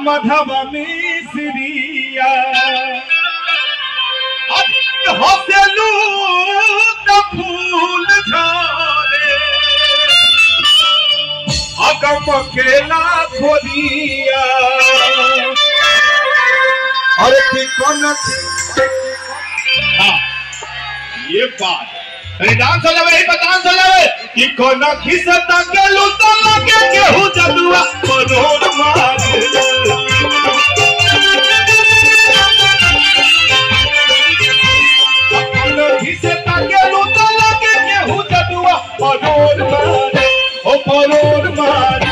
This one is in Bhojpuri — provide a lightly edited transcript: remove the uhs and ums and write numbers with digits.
माधवा मिश्रिया हसेलू त फूल झरे अगम केला खोरिया अरे कौन हाँ ये बात अरे डांस हो जावे डांस हो जावे कि कौन खिसता के लूटा लगे केहू जदुआ परोर मार कौन खिसता के लूटा लगे केहू जदुआ परोर मार ओ परोर मार